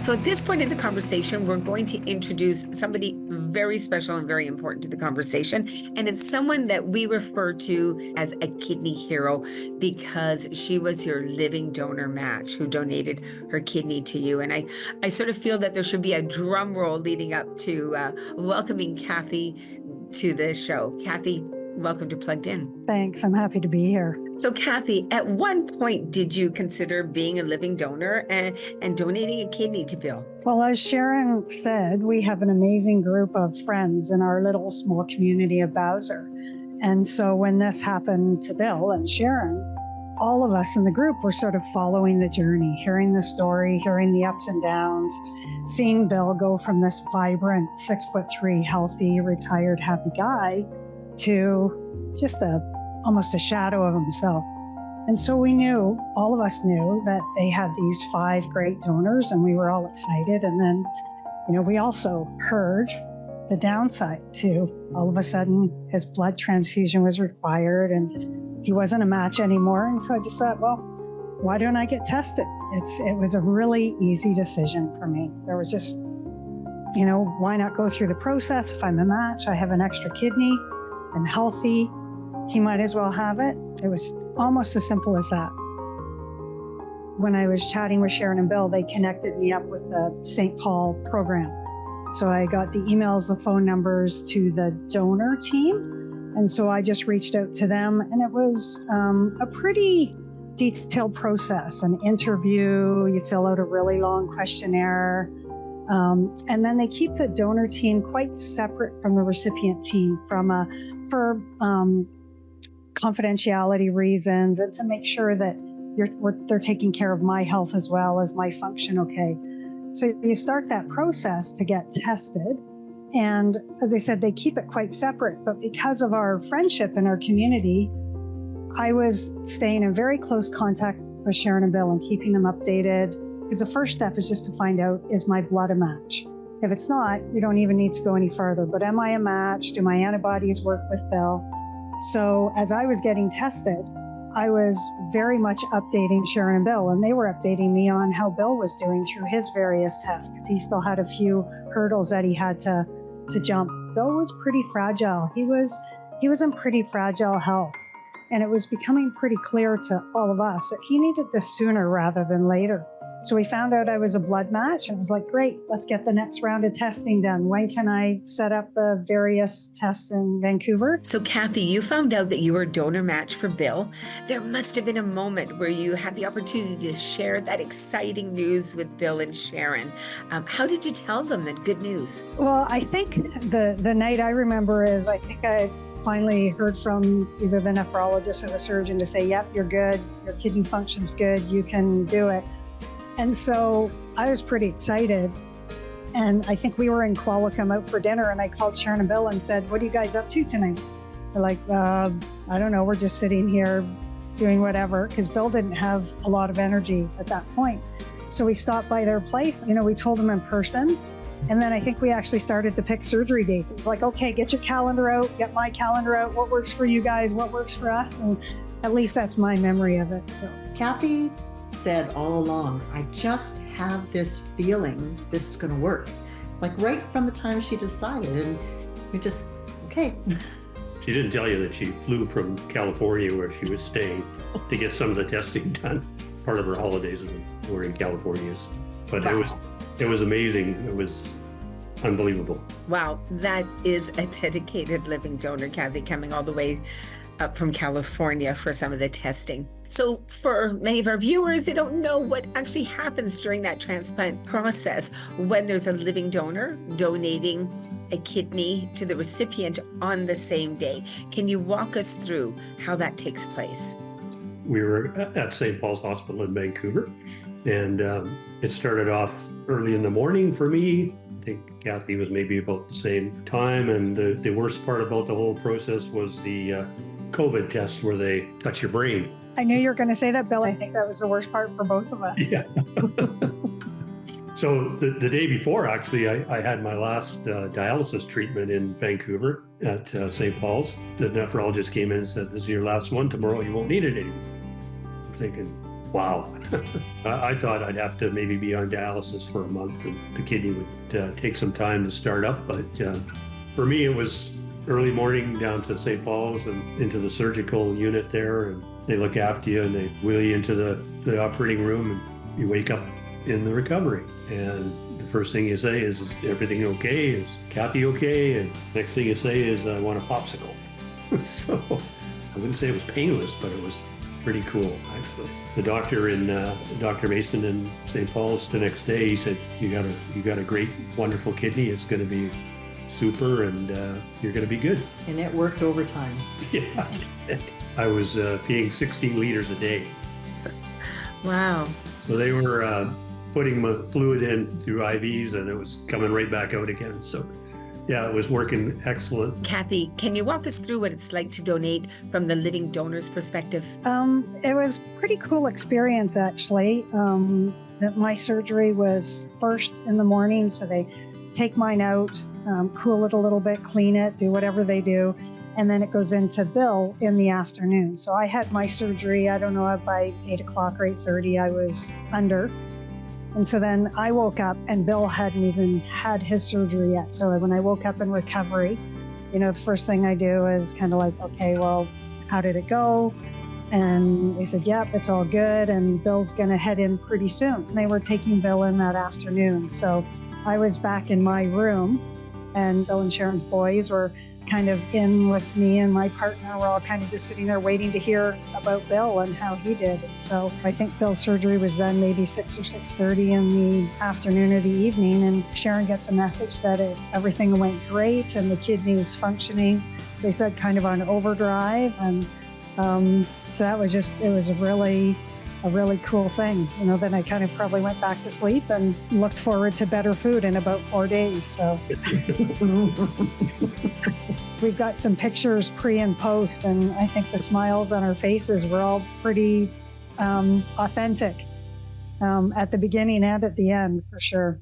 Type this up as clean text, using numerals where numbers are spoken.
So at this point in the conversation, we're going to introduce somebody very special and very important to the conversation. And it's someone that we refer to as a kidney hero because she was your living donor match who donated her kidney to you. And I sort of feel that there should be a drum roll leading up to welcoming Cathy to the show. Cathy, welcome to Plugged In. Thanks. I'm happy to be here. So Cathy, at one point, did you consider being a living donor and donating a kidney to Bill? Well, as Sharon said, we have an amazing group of friends in our little small community of Bowser. And so when this happened to Bill and Sharon, all of us in the group were sort of following the journey, hearing the story, hearing the ups and downs, seeing Bill go from this vibrant 6'3", healthy, retired, happy guy to just almost a shadow of himself. And so we knew, all of us knew, that they had these 5 great donors and we were all excited. And then, we also heard the downside too. All of a sudden, his blood transfusion was required and he wasn't a match anymore. And so I just thought, well, why don't I get tested? It was a really easy decision for me. There was just, why not go through the process? If I'm a match, I have an extra kidney, I'm healthy, he might as well have it. It was almost as simple as that. When I was chatting with Sharon and Bill, they connected me up with the St. Paul program. So I got the emails, the phone numbers to the donor team. And so I just reached out to them, and it was a pretty detailed process, an interview, you fill out a really long questionnaire. And then they keep the donor team quite separate from the recipient team for confidentiality reasons and to make sure that they're taking care of my health as well as my function okay. So you start that process to get tested. And as I said, they keep it quite separate. But because of our friendship and our community, I was staying in very close contact with Sharon and Bill and keeping them updated. Because the first step is just to find out, is my blood a match? If it's not, you don't even need to go any further. But am I a match? Do my antibodies work with Bill? So as I was getting tested, I was very much updating Sharon and Bill, and they were updating me on how Bill was doing through his various tests, because he still had a few hurdles that he had to jump. Bill was pretty fragile. He was in pretty fragile health. And it was becoming pretty clear to all of us that he needed this sooner rather than later. So we found out I was a blood match and was like, great, let's get the next round of testing done. When can I set up the various tests in Vancouver? So Cathy, you found out that you were a donor match for Bill. There must have been a moment where you had the opportunity to share that exciting news with Bill and Sharon. How did you tell them that good news? Well, I think the night I remember is I think I finally heard from either the nephrologist or the surgeon to say, yep, you're good, your kidney function's good, you can do it. And so I was pretty excited. And I think we were in Qualicum out for dinner, and I called Sharon and Bill and said, what are you guys up to tonight? They're like, I don't know, we're just sitting here doing whatever, because Bill didn't have a lot of energy at that point. So we stopped by their place, we told them in person. And then I think we actually started to pick surgery dates. It was like, okay, get your calendar out, get my calendar out, what works for you guys, what works for us? And at least that's my memory of it. So Cathy said all along, I just have this feeling this is going to work. Like right from the time she decided, and we just, okay. She didn't tell you that she flew from California where she was staying to get some of the testing done. Part of her holidays were in California. But wow. It was amazing. It was unbelievable. Wow, that is a dedicated living donor, Cathy, coming all the way up from California for some of the testing. So for many of our viewers, they don't know what actually happens during that transplant process when there's a living donor donating a kidney to the recipient on the same day. Can you walk us through how that takes place? We were at St. Paul's Hospital in Vancouver, and it started off early in the morning for me. I think Cathy was maybe about the same time, and the worst part about the whole process was the COVID test where they touch your brain. I knew you were going to say that, Bill. I think that was the worst part for both of us. Yeah. So the day before, actually, I had my last dialysis treatment in Vancouver at St. Paul's. The nephrologist came in and said, this is your last one. Tomorrow you won't need it anymore. I'm thinking, Wow. I thought I'd have to maybe be on dialysis for a month and the kidney would take some time to start up. But for me, it was early morning down to St. Paul's and into the surgical unit there. And they look after you and they wheel you into the operating room and you wake up in the recovery. And the first thing you say is everything okay? Is Cathy okay? And next thing you say is, I want a popsicle. So I wouldn't say it was painless, but it was pretty cool, actually. The doctor in Dr. Mason in St. Paul's the next day, he said, you got a great, wonderful kidney. It's going to be super, and you're going to be good. And it worked overtime. Yeah, I was peeing 16 liters a day. Wow. So they were putting my fluid in through IVs, and it was coming right back out again. So yeah, it was working excellent. Cathy, can you walk us through what it's like to donate from the living donor's perspective? It was a pretty cool experience, actually. That my surgery was first in the morning, so they take mine out, cool it a little bit, clean it, do whatever they do, and then it goes into Bill in the afternoon. So I had my surgery, I don't know, by 8 o'clock or 8:30, I was under. And so then I woke up and Bill hadn't even had his surgery yet. So when I woke up in recovery, the first thing I do is kind of like, okay, well, how did it go? And they said, yep, it's all good. And Bill's going to head in pretty soon. And they were taking Bill in that afternoon. So I was back in my room and Bill and Sharon's boys were kind of in with me and my partner. We're all kind of just sitting there waiting to hear about Bill and how he did. And so I think Bill's surgery was done maybe 6 or 6:30 in the afternoon or the evening. And Sharon gets a message that everything went great and the kidney's functioning, they said, kind of on overdrive. And so that was it was a really cool thing. Then I kind of probably went back to sleep and looked forward to better food in about 4 days. So we've got some pictures pre and post, and I think the smiles on our faces were all pretty authentic at the beginning and at the end, for sure.